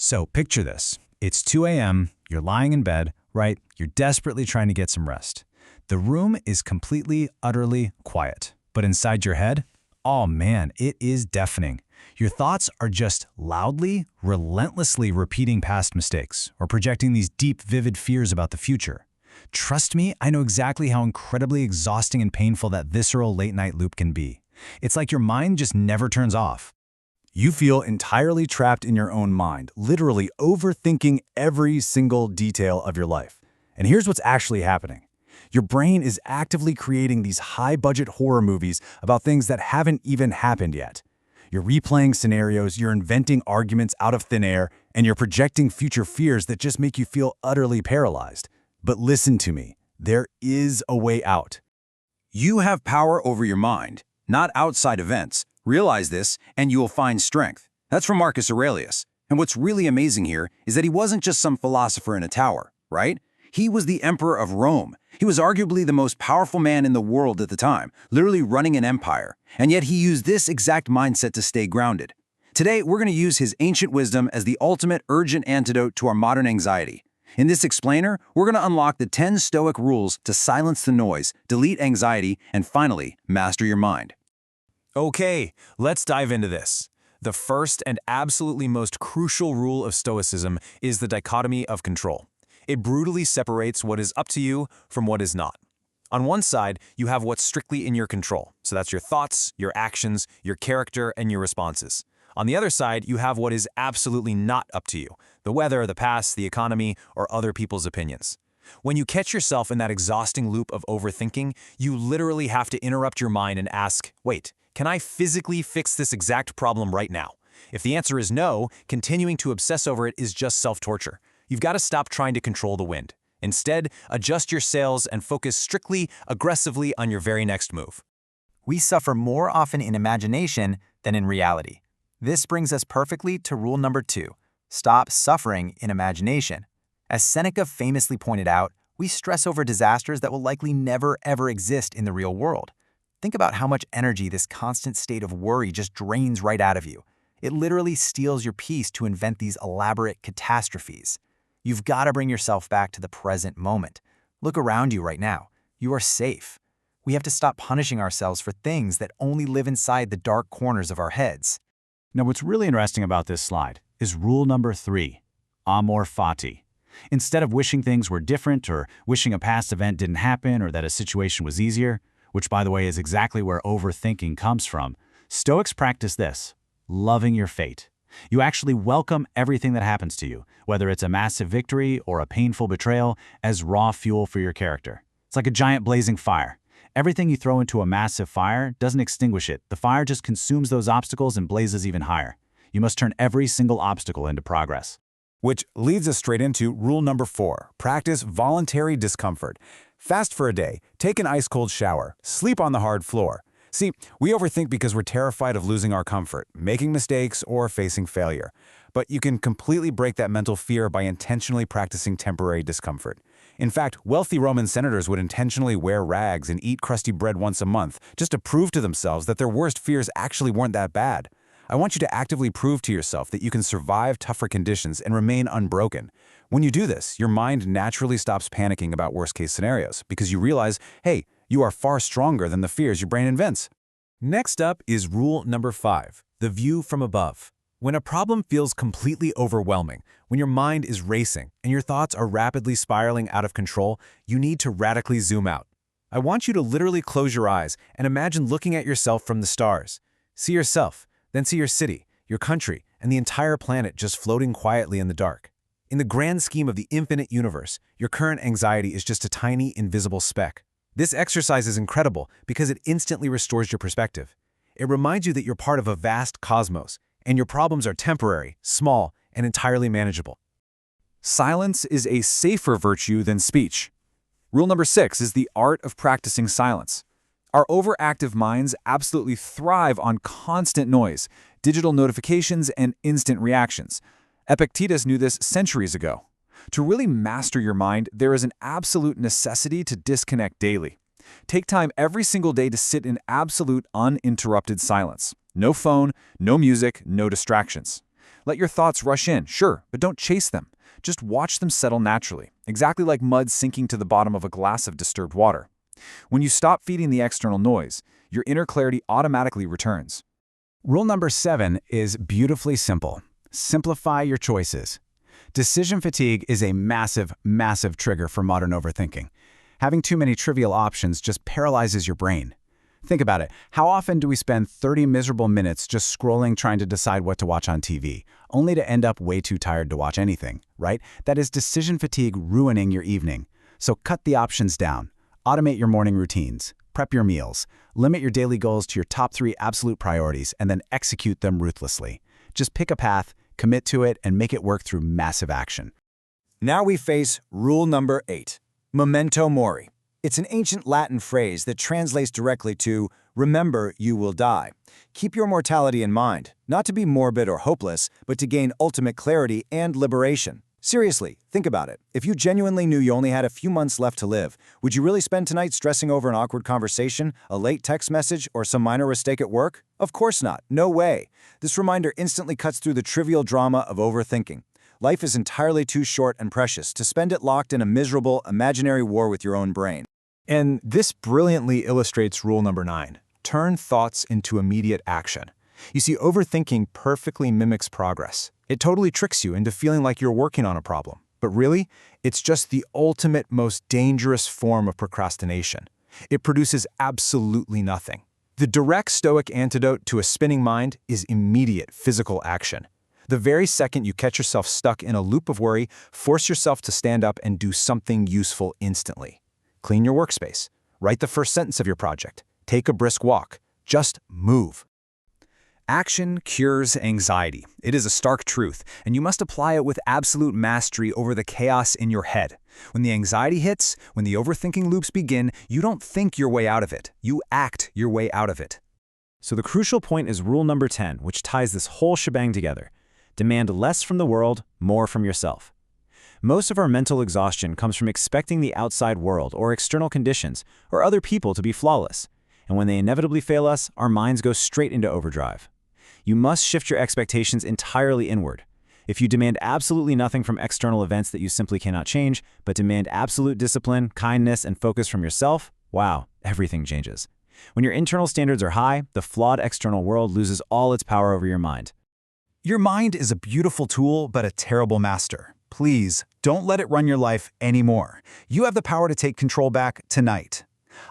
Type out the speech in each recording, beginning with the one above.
So picture this. It's 2 a.m., you're lying in bed, right? You're desperately trying to get some rest. The room is completely, utterly quiet. But inside your head, oh man, it is deafening. Your thoughts are just loudly, relentlessly repeating past mistakes or projecting these deep, vivid fears about the future. Trust me, I know exactly how incredibly exhausting and painful that visceral late-night loop can be. It's like your mind just never turns off. You feel entirely trapped in your own mind, literally overthinking every single detail of your life. And here's what's actually happening. Your brain is actively creating these high-budget horror movies about things that haven't even happened yet. You're replaying scenarios, you're inventing arguments out of thin air, and you're projecting future fears that just make you feel utterly paralyzed. But listen to me, there is a way out. You have power over your mind, not outside events. Realize this, and you will find strength. That's from Marcus Aurelius. And what's really amazing here is that he wasn't just some philosopher in a tower, right? He was the emperor of Rome. He was arguably the most powerful man in the world at the time, literally running an empire. And yet he used this exact mindset to stay grounded. Today, we're going to use his ancient wisdom as the ultimate urgent antidote to our modern anxiety. In this explainer, we're going to unlock the 10 Stoic rules to silence the noise, delete anxiety, and finally, master your mind. Okay, let's dive into this. The first and absolutely most crucial rule of Stoicism is the dichotomy of control. It brutally separates what is up to you from what is not. On one side, you have what's strictly in your control. So that's your thoughts, your actions, your character, and your responses. On the other side, you have what is absolutely not up to you. The weather, the past, the economy, or other people's opinions. When you catch yourself in that exhausting loop of overthinking, you literally have to interrupt your mind and ask, wait, can I physically fix this exact problem right now? If the answer is no, continuing to obsess over it is just self-torture. You've got to stop trying to control the wind. Instead, adjust your sails and focus strictly, aggressively on your very next move. We suffer more often in imagination than in reality. This brings us perfectly to rule number 2. Stop suffering in imagination. As Seneca famously pointed out, we stress over disasters that will likely never ever exist in the real world. Think about how much energy this constant state of worry just drains right out of you. It literally steals your peace to invent these elaborate catastrophes. You've got to bring yourself back to the present moment. Look around you right now. You are safe. We have to stop punishing ourselves for things that only live inside the dark corners of our heads. Now, what's really interesting about this slide is rule number 3, Amor Fati. Instead of wishing things were different or wishing a past event didn't happen or that a situation was easier, which by the way is exactly where overthinking comes from, Stoics practice this, loving your fate. You actually welcome everything that happens to you, whether it's a massive victory or a painful betrayal, as raw fuel for your character. It's like a giant blazing fire. Everything you throw into a massive fire doesn't extinguish it. The fire just consumes those obstacles and blazes even higher. You must turn every single obstacle into progress. Which leads us straight into rule number 4, practice voluntary discomfort. Fast for a day, take an ice-cold shower, sleep on the hard floor. See, we overthink because we're terrified of losing our comfort, making mistakes, or facing failure. But you can completely break that mental fear by intentionally practicing temporary discomfort. In fact, wealthy Roman senators would intentionally wear rags and eat crusty bread once a month just to prove to themselves that their worst fears actually weren't that bad. I want you to actively prove to yourself that you can survive tougher conditions and remain unbroken. When you do this, your mind naturally stops panicking about worst-case scenarios because you realize, hey, you are far stronger than the fears your brain invents. Next up is rule number 5, the view from above. When a problem feels completely overwhelming, when your mind is racing and your thoughts are rapidly spiraling out of control, you need to radically zoom out. I want you to literally close your eyes and imagine looking at yourself from the stars. See yourself, then see your city, your country, and the entire planet just floating quietly in the dark. In the grand scheme of the infinite universe, your current anxiety is just a tiny, invisible speck. This exercise is incredible because it instantly restores your perspective. It reminds you that you're part of a vast cosmos, and your problems are temporary, small, and entirely manageable. Silence is a safer virtue than speech. Rule number 6 is the art of practicing silence. Our overactive minds absolutely thrive on constant noise, digital notifications, and instant reactions. Epictetus knew this centuries ago. To really master your mind, there is an absolute necessity to disconnect daily. Take time every single day to sit in absolute uninterrupted silence. No phone, no music, no distractions. Let your thoughts rush in, sure, but don't chase them. Just watch them settle naturally, exactly like mud sinking to the bottom of a glass of disturbed water. When you stop feeding the external noise, your inner clarity automatically returns. Rule number 7 is beautifully simple. Simplify your choices. Decision fatigue is a massive, massive trigger for modern overthinking. Having too many trivial options just paralyzes your brain. Think about it. How often do we spend 30 miserable minutes just scrolling trying to decide what to watch on TV, only to end up way too tired to watch anything, right? That is decision fatigue ruining your evening. So cut the options down. Automate your morning routines. Prep your meals. Limit your daily goals to your top 3 absolute priorities and then execute them ruthlessly. Just pick a path, commit to it, and make it work through massive action. Now we face rule number 8, memento mori. It's an ancient Latin phrase that translates directly to, remember you will die. Keep your mortality in mind, not to be morbid or hopeless, but to gain ultimate clarity and liberation. Seriously, think about it. If you genuinely knew you only had a few months left to live, would you really spend tonight stressing over an awkward conversation, a late text message, or some minor mistake at work? Of course not. No way. This reminder instantly cuts through the trivial drama of overthinking. Life is entirely too short and precious to spend it locked in a miserable, imaginary war with your own brain. And this brilliantly illustrates rule number 9. Turn thoughts into immediate action. You see, overthinking perfectly mimics progress. It totally tricks you into feeling like you're working on a problem. But really, it's just the ultimate, most dangerous form of procrastination. It produces absolutely nothing. The direct Stoic antidote to a spinning mind is immediate physical action. The very second you catch yourself stuck in a loop of worry, force yourself to stand up and do something useful instantly. Clean your workspace. Write the first sentence of your project. Take a brisk walk. Just move. Action cures anxiety. It is a stark truth, and you must apply it with absolute mastery over the chaos in your head. When the anxiety hits, when the overthinking loops begin, you don't think your way out of it. You act your way out of it. So the crucial point is rule number 10, which ties this whole shebang together. Demand less from the world, more from yourself. Most of our mental exhaustion comes from expecting the outside world or external conditions or other people to be flawless. And when they inevitably fail us, our minds go straight into overdrive. You must shift your expectations entirely inward. If you demand absolutely nothing from external events that you simply cannot change, but demand absolute discipline, kindness, and focus from yourself, wow, everything changes. When your internal standards are high, the flawed external world loses all its power over your mind. Your mind is a beautiful tool, but a terrible master. Please, don't let it run your life anymore. You have the power to take control back tonight.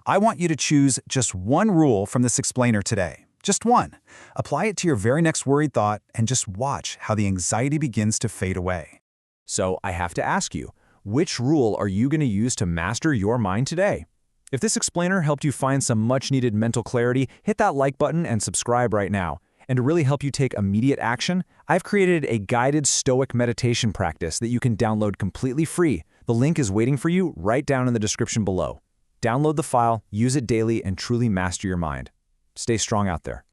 I want you to choose just one rule from this explainer today. Just one. Apply it to your very next worried thought and just watch how the anxiety begins to fade away. So I have to ask you, which rule are you going to use to master your mind today? If this explainer helped you find some much-needed mental clarity, hit that like button and subscribe right now. And to really help you take immediate action, I've created a guided Stoic meditation practice that you can download completely free. The link is waiting for you right down in the description below. Download the file, use it daily, and truly master your mind. Stay strong out there.